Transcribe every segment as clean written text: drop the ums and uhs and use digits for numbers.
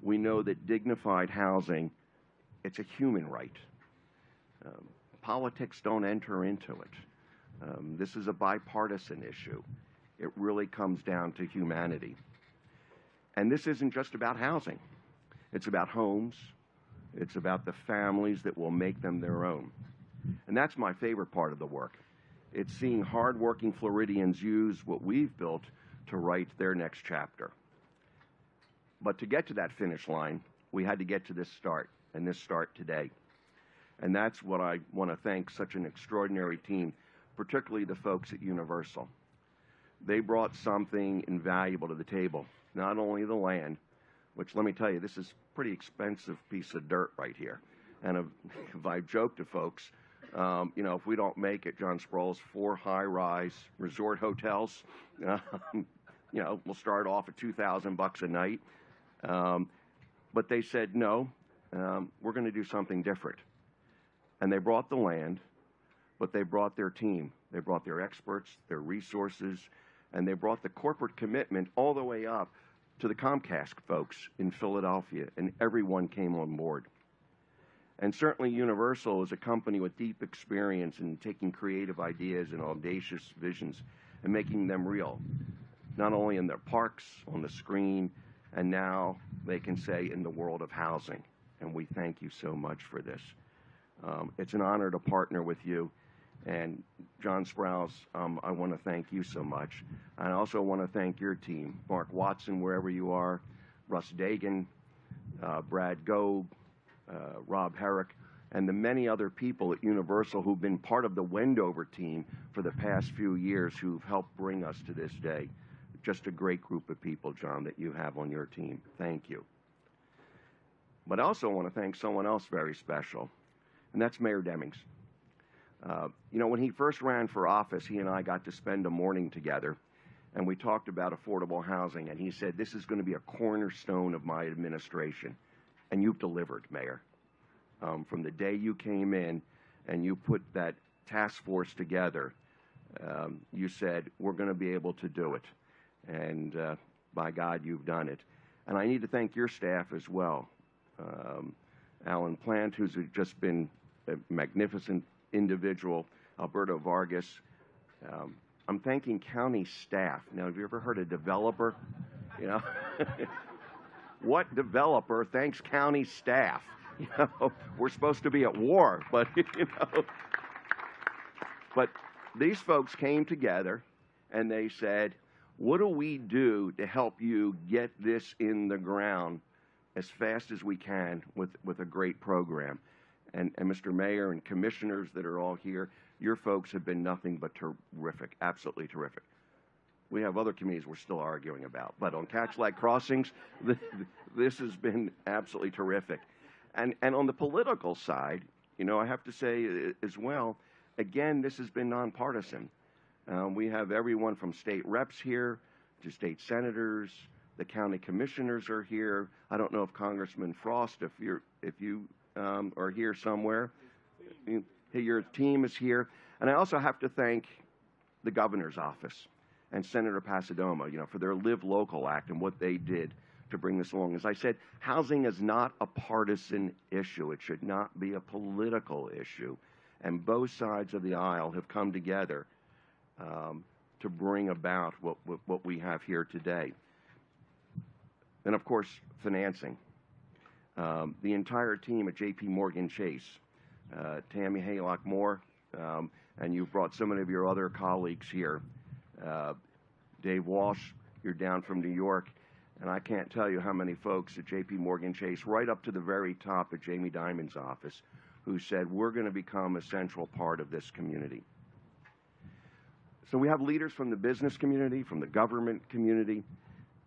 We know that dignified housing, it's a human right. Politics don't enter into it. This is a bipartisan issue. It really comes down to humanity. And this isn't just about housing. It's about homes. It's about the families that will make them their own. And that's my favorite part of the work. It's seeing hardworking Floridians use what we've built to write their next chapter. But to get to that finish line, we had to get to this start, and this start today. And that's what I want to thank such an extraordinary team, particularly the folks at Universal. They brought something invaluable to the table, not only the land, which, let me tell you, this is a pretty expensive piece of dirt right here. And if I joke to folks, if we don't make it, John Sproul's 4 high-rise resort hotels, we'll start off at $2,000 a night. But they said, no, we're going to do something different. And they brought the land, but they brought their team. They brought their experts, their resources, and they brought the corporate commitment all the way up to the Comcast folks in Philadelphia, and everyone came on board. And certainly Universal is a company with deep experience in taking creative ideas and audacious visions and making them real, not only in their parks, on the screen, and now they can say in the world of housing. And we thank you so much for this. It's an honor to partner with you. And John Sprouse, I want to thank you so much. I also want to thank your team, Mark Watson, wherever you are, Russ Dagan, Brad Gobe, Rob Herrick, and the many other people at Universal who've been part of the Wendover team for the past few years who've helped bring us to this day. Just a great group of people, John, that you have on your team. Thank you. But I also want to thank someone else very special, and that's Mayor Demings. When he first ran for office, he and I got to spend a morning together, and we talked about affordable housing, and he said, this is going to be a cornerstone of my administration. And you've delivered, Mayor. From the day you came in and you put that task force together, you said, we're going to be able to do it. And by God, you've done it. And I need to thank your staff as well. Alan Plant, who's just been a magnificent individual, Alberto Vargas. I'm thanking county staff. Now, have you ever heard a developer? What developer thanks county staff? We're supposed to be at war, but But these folks came together and they said, what do we do to help you get this in the ground as fast as we can with a great program? And Mr. Mayor and commissioners that are all here, your folks have been nothing but terrific, absolutely terrific. We have other communities we're still arguing about, but on Catchlight Crossings, this has been absolutely terrific. And on the political side, I have to say as well, again, this has been nonpartisan. We have everyone from state reps here to state senators. The county commissioners are here. I don't know if Congressman Frost, if you are here somewhere. Your team is here. And I also have to thank the governor's office and Senator Pasadoma, for their Live Local Act and what they did to bring this along. As I said, housing is not a partisan issue. It should not be a political issue. And both sides of the aisle have come together to bring about what we have here today. And of course, financing. The entire team at J.P. Morgan Chase, Tammy Haylock-Moore, and you've brought so many of your other colleagues here. Dave Walsh, you're down from New York, and I can't tell you how many folks at J.P. Morgan Chase, right up to the very top at Jamie Dimon's office, who said, we're going to become a central part of this community. So we have leaders from the business community, from the government community,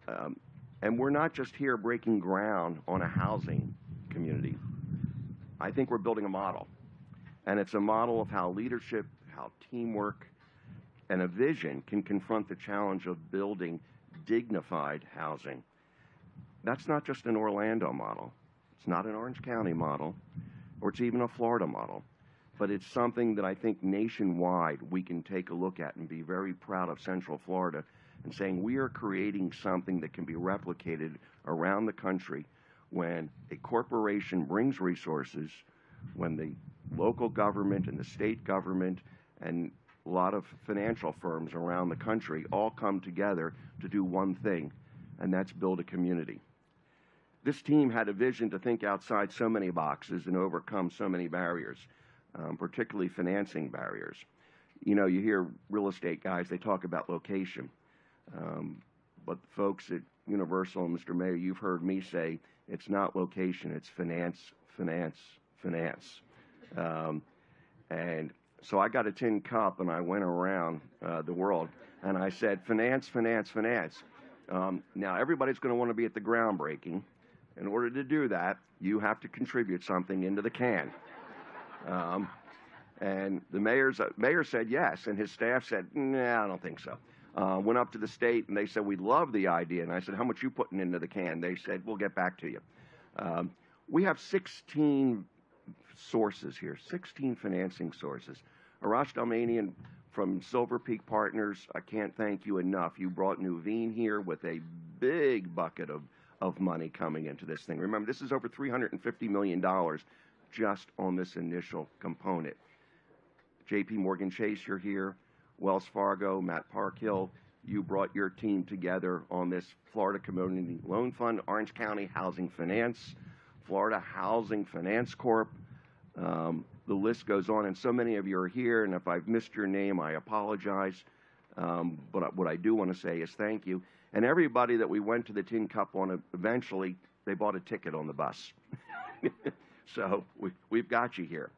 and we're not just here breaking ground on a housing community. I think we're building a model, and it's a model of how leadership, how teamwork, and a vision can confront the challenge of building dignified housing. That's not just an Orlando model. It's not an Orange County model, or it's even a Florida model. But it's something that I think nationwide we can take a look at and be very proud of Central Florida and saying we are creating something that can be replicated around the country when a corporation brings resources, when the local government and the state government and a lot of financial firms around the country all come together to do one thing, and that's build a community. This team had a vision to think outside so many boxes and overcome so many barriers, particularly financing barriers. You know, you hear real estate guys, they talk about location. But folks at Universal, and Mr. Mayor, you've heard me say it's not location, it's finance, finance, finance. And so I got a tin cup and I went around the world and I said, finance, finance, finance. Now, everybody's going to want to be at the groundbreaking. In order to do that, you have to contribute something into the can. And the mayor said yes, and his staff said, nah, I don't think so. Went up to the state, and they said, we love the idea. And I said, how much you putting into the can? They said, we'll get back to you. We have 16 sources here, 16 financing sources. Arash Dalmanian from Silver Peak Partners, I can't thank you enough. You brought Nuveen here with a big bucket of money coming into this thing. Remember, this is over $350 million just on this initial component. J.P. Morgan Chase, you're here. Wells Fargo, Matt Parkhill, you brought your team together on this Florida Community Loan Fund, Orange County Housing Finance, Florida Housing Finance Corp. The list goes on, and so many of you are here, and if I've missed your name, I apologize. But what I do want to say is thank you. And everybody that we went to the Tin Cup on, eventually, they bought a ticket on the bus. So we've got you here.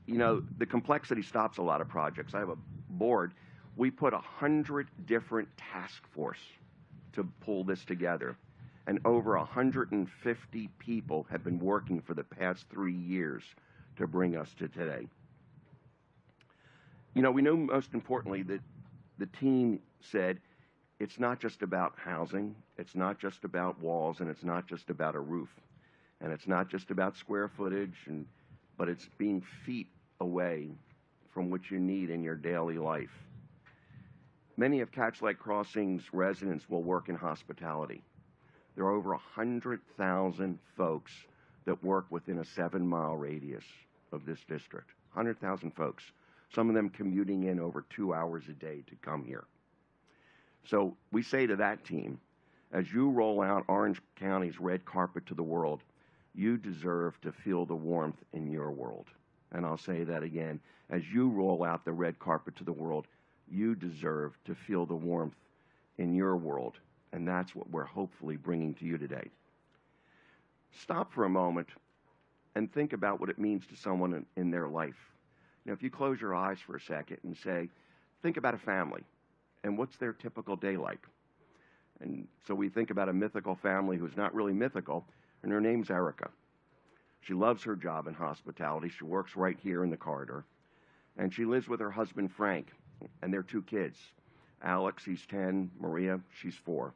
You know, the complexity stops a lot of projects. I have a board. We put 100 different task force to pull this together. And over 150 people have been working for the past 3 years to bring us to today. You know, we know most importantly that the team said it's not just about housing, it's not just about walls, and it's not just about a roof. And it's not just about square footage, but it's being feet away from what you need in your daily life. Many of Catchlight Crossings residents will work in hospitality. There are over 100,000 folks that work within a 7-mile radius of this district. 100,000 folks. Some of them commuting in over 2 hours a day to come here. So we say to that team, as you roll out Orange County's red carpet to the world, you deserve to feel the warmth in your world. And I'll say that again. As you roll out the red carpet to the world, you deserve to feel the warmth in your world. And that's what we're hopefully bringing to you today. Stop for a moment and think about what it means to someone in their life. Now, if you close your eyes for a second and say, think about a family and what's their typical day like. And so we think about a mythical family who's not really mythical, and her name's Erica. She loves her job in hospitality. She works right here in the corridor. And she lives with her husband, Frank, and their 2 kids. Alex, he's 10, Maria, she's 4.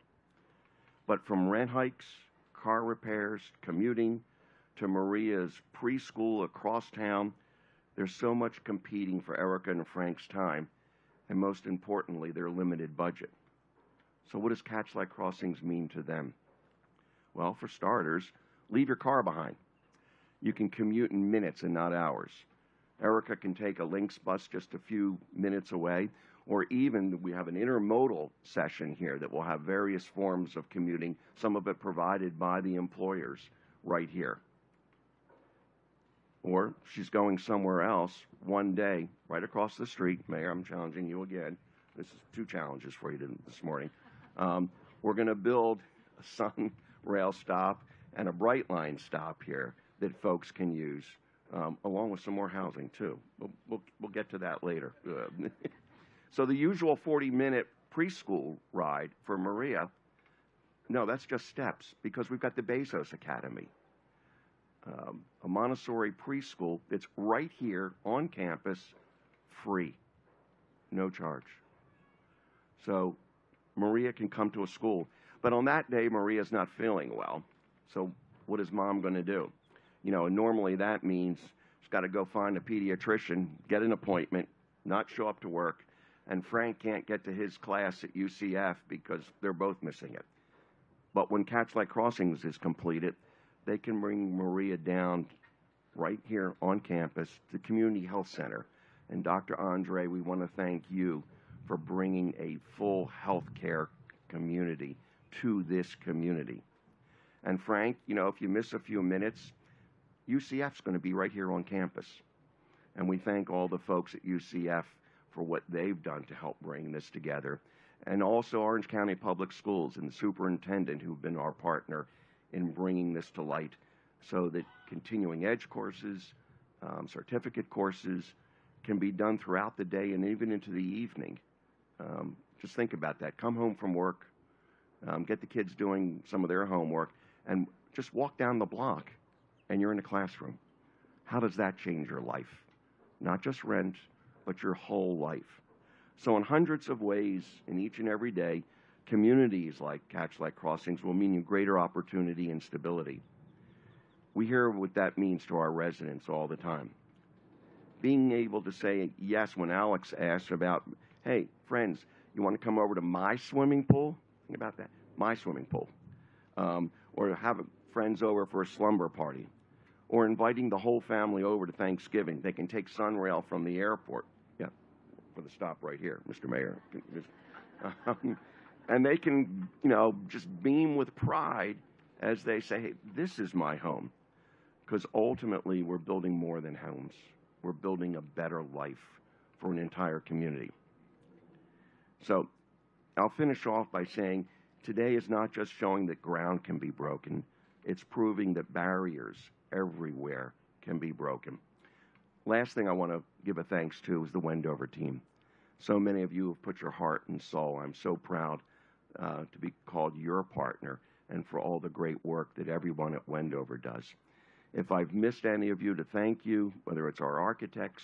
But from rent hikes, car repairs, commuting, to Maria's preschool across town, there's so much competing for Erica and Frank's time, and most importantly, their limited budget. So what does Catchlight Crossings mean to them? Well, for starters, leave your car behind. You can commute in minutes and not hours. Erica can take a Lynx bus just a few minutes away, or even we have an intermodal session here that will have various forms of commuting, some of it provided by the employers right here. Or she's going somewhere else one day, right across the street. Mayor, I'm challenging you again. This is 2 challenges for you this morning. We're going to build a Sun Rail stop and a Brightline stop here that folks can use, along with some more housing too. We'll get to that later. So the usual 40-minute preschool ride for Maria, no, that's just steps, because we've got the Bezos Academy, a Montessori preschool that's right here on campus, free, no charge. So Maria can come to a school. But on that day, Maria's not feeling well. So what is mom going to do? You know, normally that means she's got to go find a pediatrician, get an appointment, not show up to work, and Frank can't get to his class at UCF because they're both missing it. But when Catchlight Crossings is completed, they can bring Maria down right here on campus to the Community Health Center. And Dr. Andre, we want to thank you for bringing a full health care community to this community. And Frank, you know, if you miss a few minutes, UCF's going to be right here on campus. And we thank all the folks at UCF for what they've done to help bring this together. And also Orange County Public Schools and the superintendent who've been our partner in bringing this to light so that continuing edge courses, certificate courses can be done throughout the day and even into the evening. Just think about that. Come home from work, get the kids doing some of their homework, and just walk down the block and you're in a classroom. How does that change your life? Not just rent, but your whole life. So in hundreds of ways, in each and every day, communities like Catchlight Crossings will mean you greater opportunity and stability. We hear what that means to our residents all the time. Being able to say yes when Alex asks about, hey, friends, you want to come over to my swimming pool? Think about that, my swimming pool. Or have friends over for a slumber party. Or inviting the whole family over to Thanksgiving. They can take Sunrail from the airport. Yeah, for the stop right here, Mr. Mayor. And they can, you know, just beam with pride as they say, hey, this is my home. Because ultimately, we're building more than homes. We're building a better life for an entire community. So I'll finish off by saying today is not just showing that ground can be broken. It's proving that barriers everywhere can be broken. Last thing I want to give a thanks to is the Wendover team. So many of you have put your heart and soul. I'm so proud to be called your partner and for all the great work that everyone at Wendover does. If I've missed any of you, to thank you, whether it's our architects,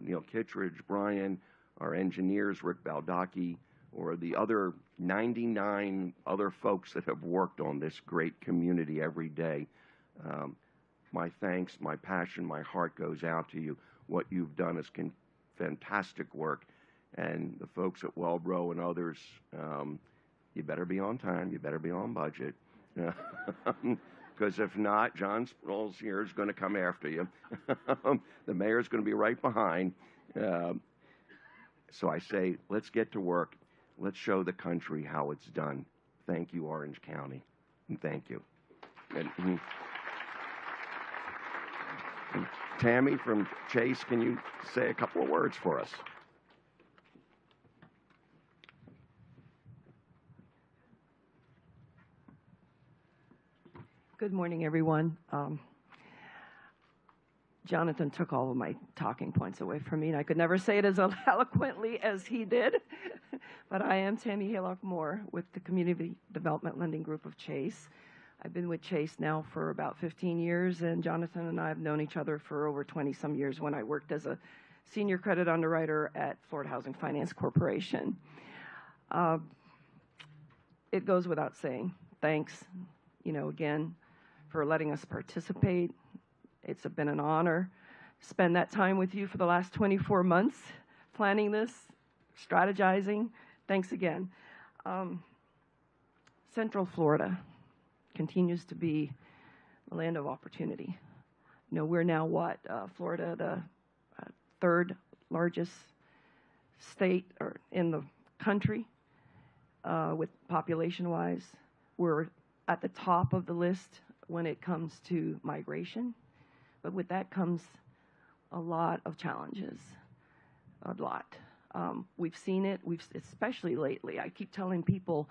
Neil Kittredge, Brian, our engineers, Rick Baldacchi, or the other 99 other folks that have worked on this great community every day. My thanks, my passion, my heart goes out to you. What you've done is fantastic work. And the folks at Wellbro and others, you better be on time, you better be on budget. Because if not, John Sproles here is going to come after you. The mayor's going to be right behind. So I say, let's get to work. Let's show the country how it's done. Thank you, Orange County. And thank you. And Tammy from Chase, can you say a couple of words for us? Good morning, everyone. Jonathan took all of my talking points away from me, and I could never say it as eloquently as he did. But I am Tammy Haylock-Moore with the Community Development Lending Group of Chase. I've been with Chase now for about 15 years, and Jonathan and I have known each other for over 20-some years when I worked as a senior credit underwriter at Florida Housing Finance Corporation. It goes without saying, thanks, again, for letting us participate. It's been an honor to spend that time with you for the last 24 months, planning this, strategizing. Thanks again. Central Florida continues to be a land of opportunity. We're now what? Florida, the third largest state in the country with population-wise. We're at the top of the list when it comes to migration. But with that comes a lot of challenges, a lot. We've seen it, especially lately. I keep telling people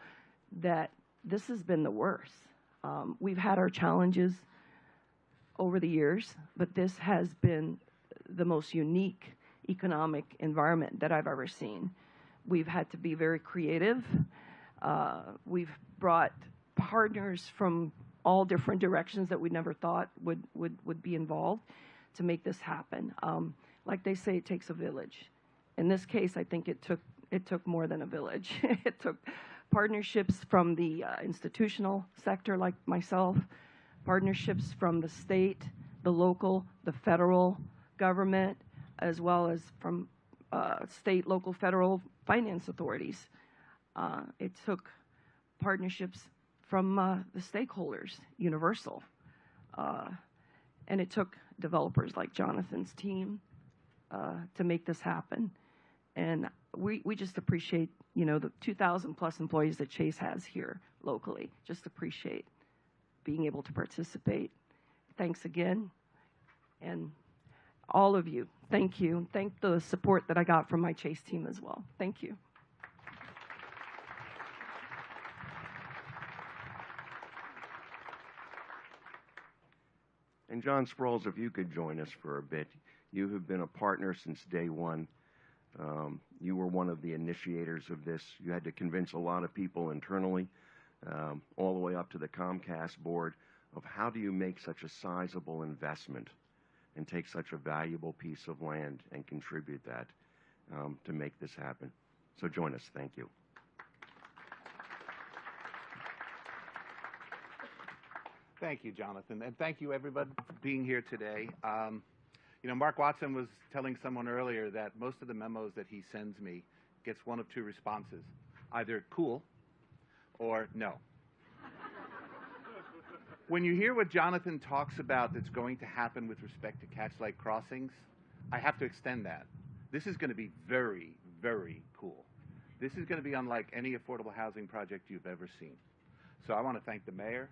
that this has been the worst. We've had our challenges over the years, but this has been the most unique economic environment that I've ever seen. We've had to be very creative. We've brought partners from all different directions that we never thought would be involved to make this happen. Like they say, it takes a village. In this case, I think it took more than a village. It took partnerships from the institutional sector like myself, partnerships from the state, the local, the federal government, as well as from state, local, federal finance authorities. It took partnerships from the stakeholders, Universal. And it took developers like Jonathan's team to make this happen. And we just appreciate, you know, the 2,000 plus employees that Chase has here locally. Just appreciate being able to participate. Thanks again. And all of you, thank you. And thank the support that I got from my Chase team as well. Thank you. And John Sprouls, if you could join us for a bit. You have been a partner since day one. You were one of the initiators of this. You had to convince a lot of people internally, all the way up to the Comcast board, of how do you make such a sizable investment and take such a valuable piece of land and contribute that to make this happen. So join us. Thank you. Thank you, Jonathan, and thank you, everybody, for being here today. You know, Mark Watson was telling someone earlier that most of the memos that he sends me gets one of two responses, either cool or no. When you hear what Jonathan talks about that's going to happen with respect to Catchlight Crossings, I have to extend that. This is going to be very, very cool. This is going to be unlike any affordable housing project you've ever seen. So I want to thank the mayor.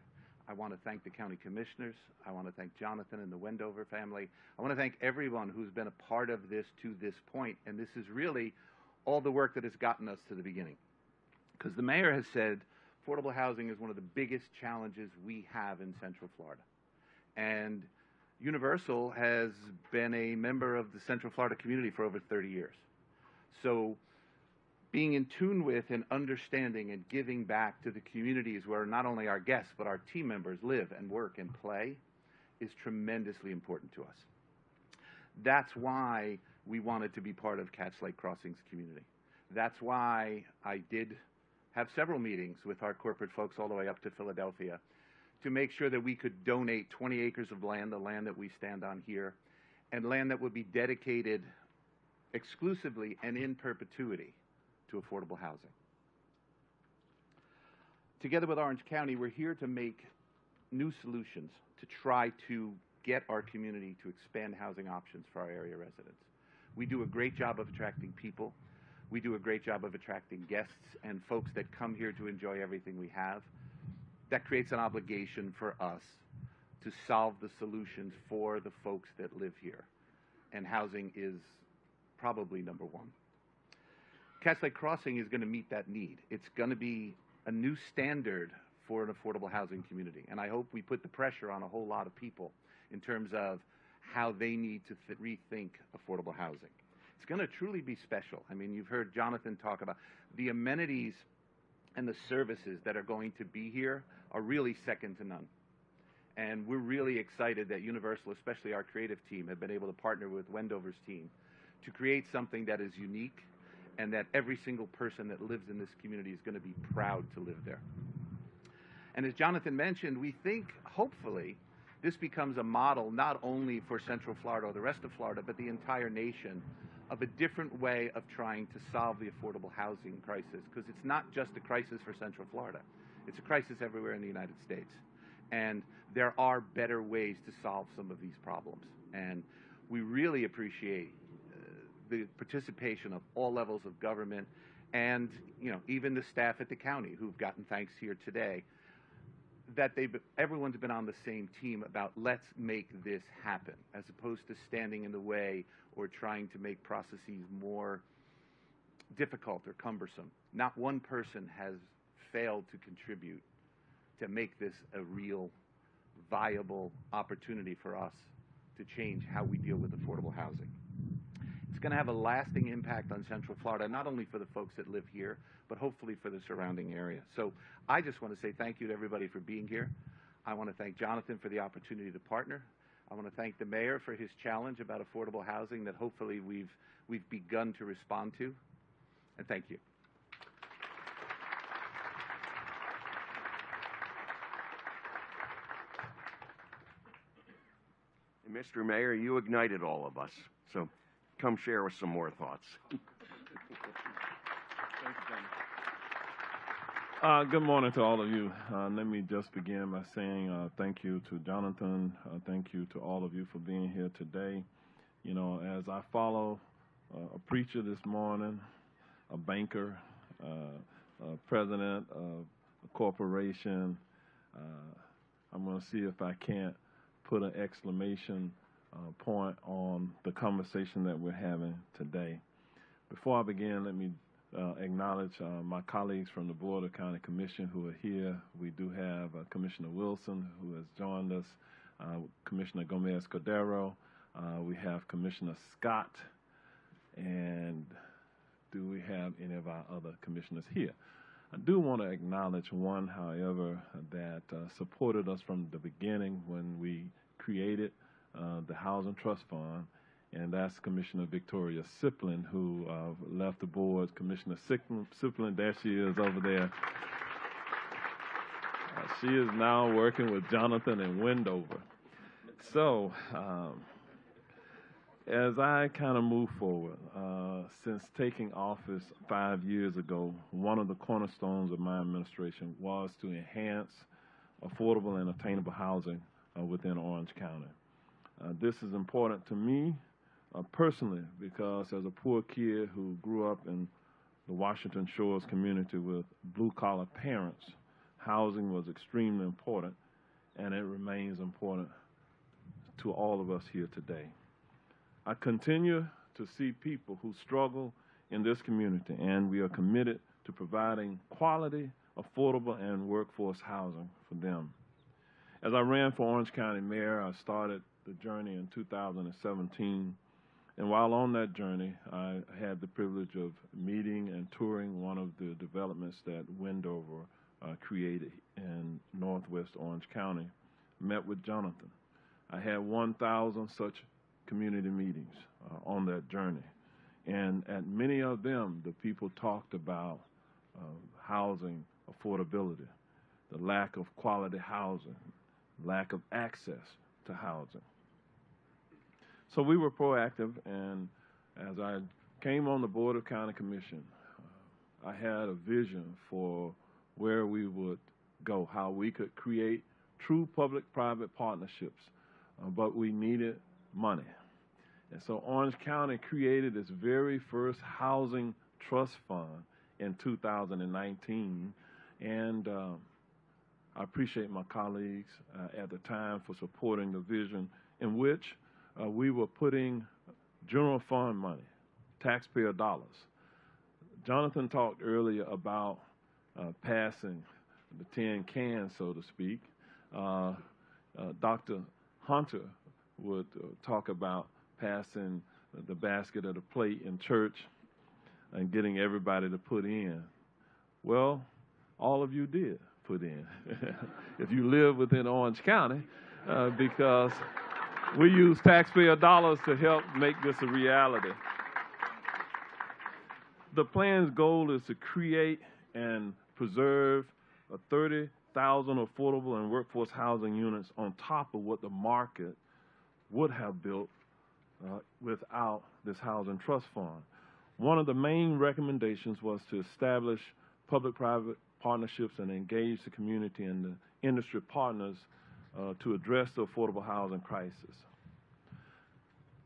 I want to thank the county commissioners. I want to thank Jonathan and the Wendover family. I want to thank everyone who's been a part of this to this point. And this is really all the work that has gotten us to the beginning. Because the mayor has said affordable housing is one of the biggest challenges we have in Central Florida. And Universal has been a member of the Central Florida community for over 30 years. So being in tune with and understanding and giving back to the communities where not only our guests but our team members live and work and play is tremendously important to us. That's why we wanted to be part of Catchlight Crossings community. That's why I did have several meetings with our corporate folks all the way up to Philadelphia to make sure that we could donate 20 acres of land, the land that we stand on here, and land that would be dedicated exclusively and in perpetuity to affordable housing. Together with Orange County, we're here to make new solutions to try to get our community to expand housing options for our area residents. We do a great job of attracting people. We do a great job of attracting guests and folks that come here to enjoy everything we have. That creates an obligation for us to solve the solutions for the folks that live here. And housing is probably number one. Catchlight Crossing is going to meet that need. It's going to be a new standard for an affordable housing community. And I hope we put the pressure on a whole lot of people in terms of how they need to rethink affordable housing. It's going to truly be special. I mean, you've heard Jonathan talk about the amenities and the services that are going to be here are really second to none. And we're really excited that Universal, especially our creative team, have been able to partner with Wendover's team to create something that is unique and that every single person that lives in this community is going to be proud to live there. And as Jonathan mentioned, we think, hopefully, this becomes a model not only for Central Florida or the rest of Florida, but the entire nation, of a different way of trying to solve the affordable housing crisis, because it's not just a crisis for Central Florida. It's a crisis everywhere in the United States. And there are better ways to solve some of these problems. And we really appreciate the participation of all levels of government and, you know, even the staff at the county who've gotten thanks here today, that everyone's been on the same team about let's make this happen, as opposed to standing in the way or trying to make processes more difficult or cumbersome. Not one person has failed to contribute to make this a real viable opportunity for us to change how we deal with affordable housing. It's going to have a lasting impact on Central Florida, not only for the folks that live here, but hopefully for the surrounding area. So I just want to say thank you to everybody for being here. I want to thank Jonathan for the opportunity to partner. I want to thank the mayor for his challenge about affordable housing that hopefully we've begun to respond to. And thank you. And Mr. Mayor, you ignited all of us. So come share with some more thoughts. Thank you, John. Good morning to all of you. Let me just begin by saying thank you to Jonathan. Thank you to all of you for being here today. You know, as I follow a preacher this morning, a banker, a president of a corporation, I'm going to see if I can't put an exclamation point on the conversation that we're having today. Before I begin, let me acknowledge my colleagues from the Board of County Commission who are here. We do have Commissioner Wilson, who has joined us, Commissioner Gomez-Cordero, we have Commissioner Scott, and do we have any of our other commissioners here? I do want to acknowledge one, however, that supported us from the beginning when we created the Housing Trust Fund, and that's Commissioner Victoria Siplin, who left the board. Commissioner Siplin, there she is over there. She is now working with Jonathan in Wendover. So, as I kind of move forward, since taking office 5 years ago, one of the cornerstones of my administration was to enhance affordable and attainable housing within Orange County. This is important to me personally, because as a poor kid who grew up in the Washington Shores community with blue-collar parents, housing was extremely important, and it remains important to all of us here today. I continue to see people who struggle in this community, and we are committed to providing quality, affordable, and workforce housing for them. As I ran for Orange County Mayor, I started the journey in 2017. And while on that journey, I had the privilege of meeting and touring one of the developments that Wendover created in northwest Orange County. Met with Jonathan. I had 1,000 such community meetings on that journey. And at many of them, the people talked about housing affordability, the lack of quality housing, lack of access to housing. So we were proactive, and as I came on the Board of County Commission, I had a vision for where we would go, how we could create true public-private partnerships, but we needed money. And so Orange County created its very first housing trust fund in 2019, and I appreciate my colleagues at the time for supporting the vision in which we were putting general fund money, taxpayer dollars. Jonathan talked earlier about passing the tin can, so to speak. Dr. Hunter would talk about passing the basket or the plate in church and getting everybody to put in. Well, all of you did put in, if you live within Orange County, because we use taxpayer dollars to help make this a reality. The plan's goal is to create and preserve 30,000 affordable and workforce housing units on top of what the market would have built without this housing trust fund. One of the main recommendations was to establish public-private partnerships and engage the community and the industry partners to address the affordable housing crisis.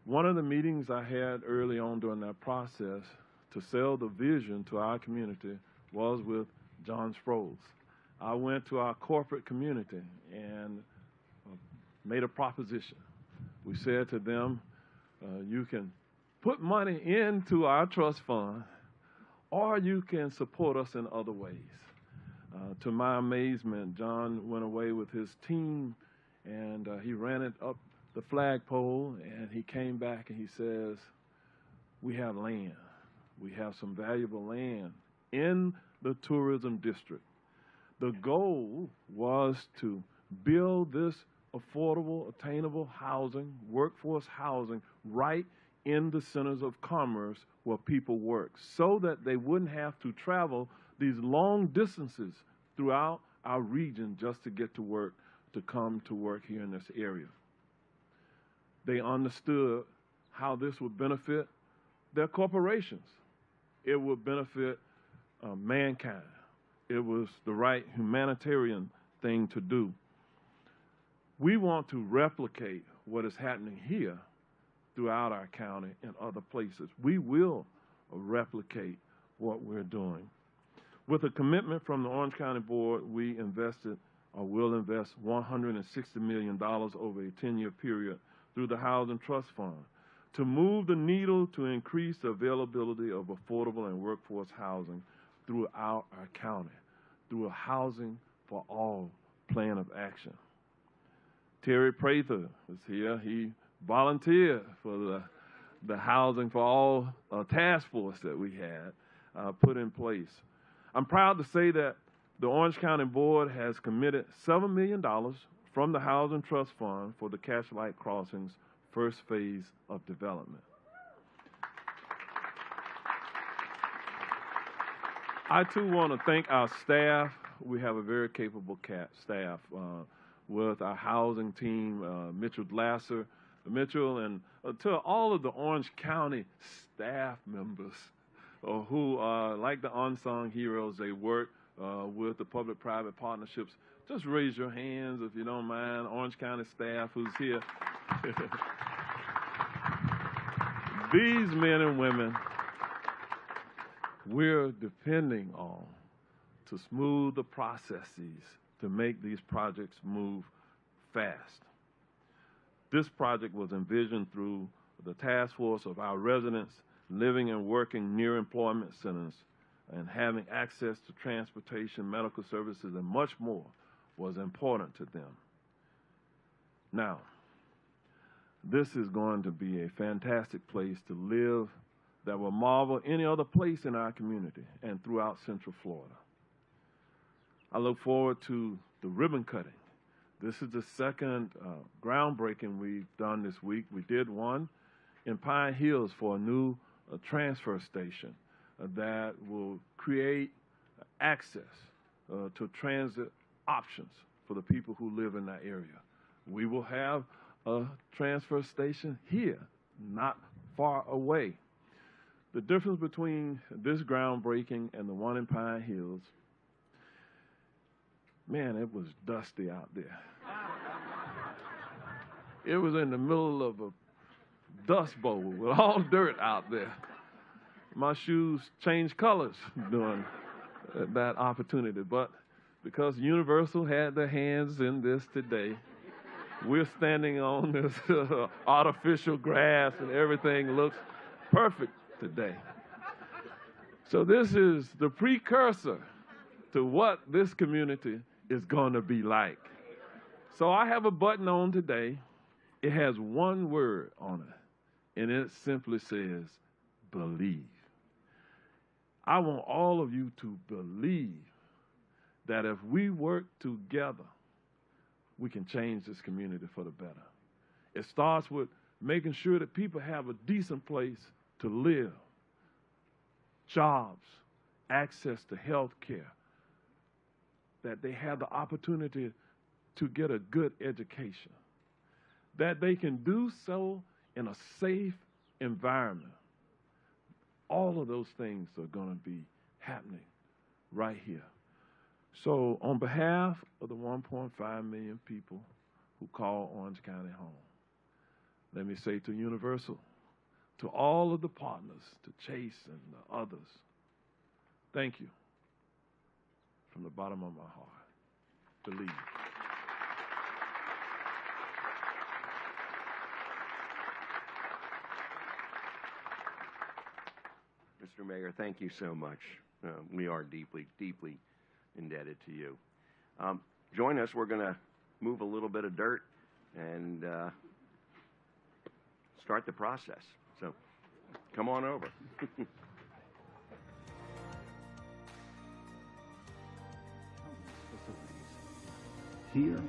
One of the meetings I had early on during that process to sell the vision to our community was with John Sproles. I went to our corporate community and made a proposition. We said to them, you can put money into our trust fund, or you can support us in other ways. To my amazement, John went away with his team, and he ran it up the flagpole, and he came back and he says, we have land. We have some valuable land in the tourism district. The goal was to build this affordable, attainable housing, workforce housing, right in the centers of commerce where people work, so that they wouldn't have to travel these long distances throughout our region just to get to work, to come to work here in this area. They understood how this would benefit their corporations. It would benefit mankind. It was the right humanitarian thing to do. We want to replicate what is happening here throughout our county and other places. We will replicate what we're doing. With a commitment from the Orange County Board, we invested or will invest $160 million over a 10-year period through the Housing Trust Fund to move the needle to increase the availability of affordable and workforce housing throughout our county, through a Housing for All plan of action. Terry Prather is here. He volunteered for the Housing for All task force that we had put in place. I'm proud to say that the Orange County Board has committed $7 million from the Housing Trust Fund for the Catchlight Crossings first phase of development. I too want to thank our staff. We have a very capable staff with our housing team, Mitchell Glasser, Mitchell, and to all of the Orange County staff members who are like the unsung heroes. They work with the public-private partnerships. Just raise your hands if you don't mind. Orange County staff who's here. These men and women we're depending on to smooth the processes to make these projects move fast. This project was envisioned through the task force of our residents living and working near employment centers and having access to transportation, medical services, and much more was important to them. Now, this is going to be a fantastic place to live that will marvel any other place in our community and throughout Central Florida. I look forward to the ribbon cutting. This is the second groundbreaking we've done this week. We did one in Pine Hills for a new transfer station that will create access to transit options for the people who live in that area. We will have a transfer station here, not far away. The difference between this groundbreaking and the one in Pine Hills, man, it was dusty out there. It was in the middle of a dust bowl with all dirt out there. My shoes changed colors during that opportunity, but because Universal had their hands in this today, we're standing on this artificial grass and everything looks perfect today. So this is the precursor to what this community is going to be like. So I have a button on today. It has one word on it, and it simply says, believe. I want all of you to believe that if we work together, we can change this community for the better. It starts with making sure that people have a decent place to live, jobs, access to health care, that they have the opportunity to get a good education, that they can do so in a safe environment. All of those things are going to be happening right here. So on behalf of the 1.5 million people who call Orange County home, let me say to Universal, to all of the partners, to Chase and the others, thank you from the bottom of my heart. Believe. Mr. Mayor, thank you so much. We are deeply, deeply indebted to you. Join us. We're going to move a little bit of dirt and start the process. So come on over. Here,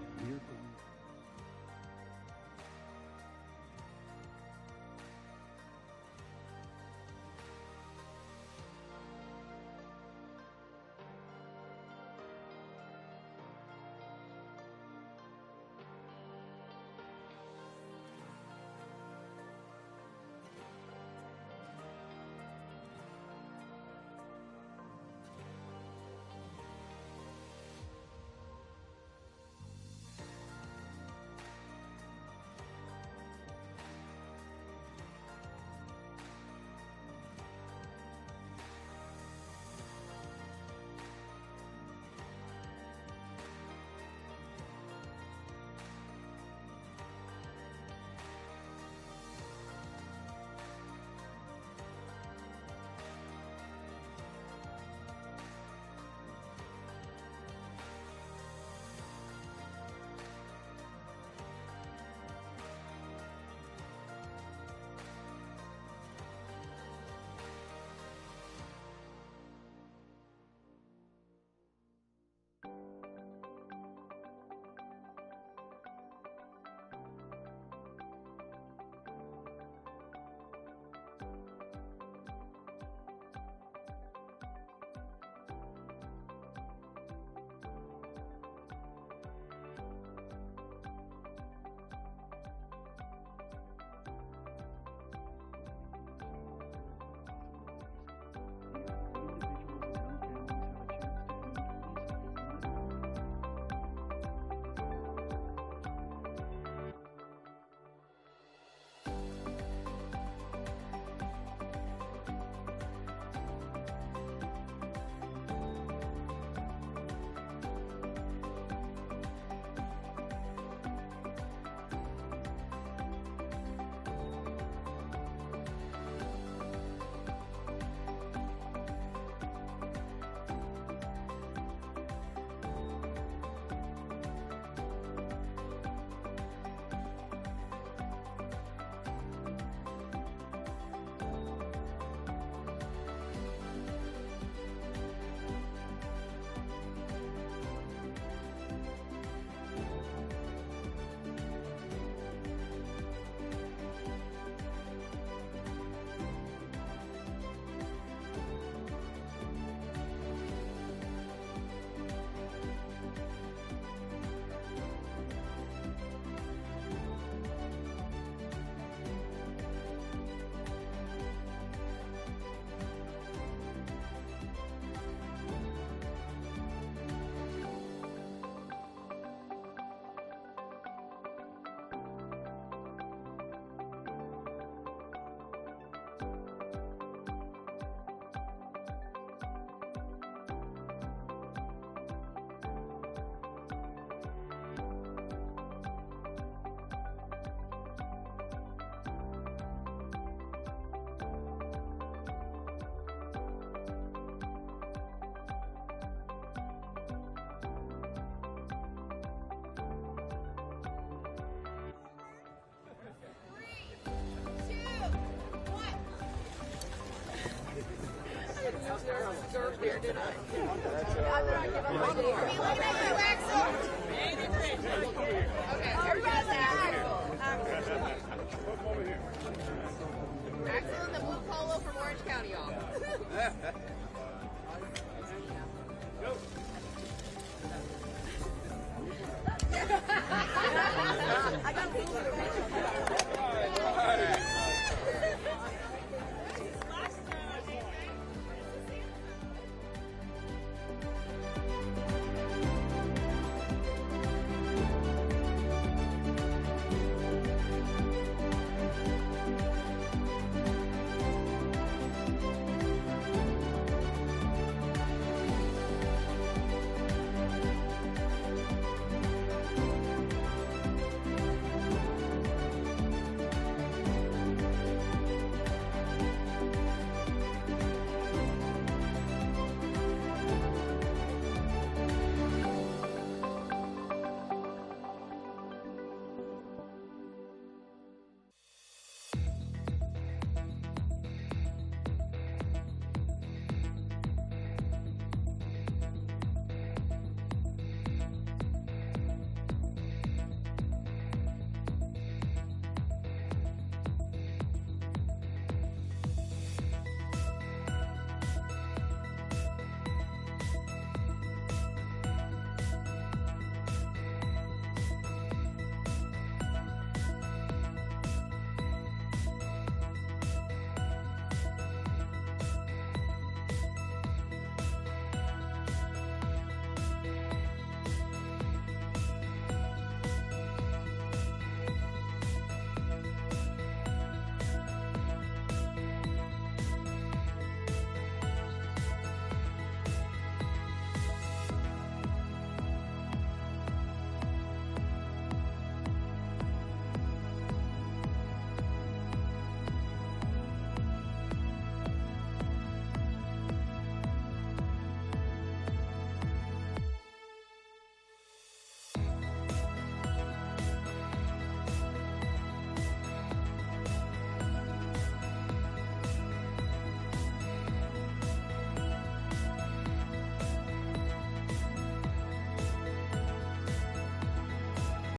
here tonight.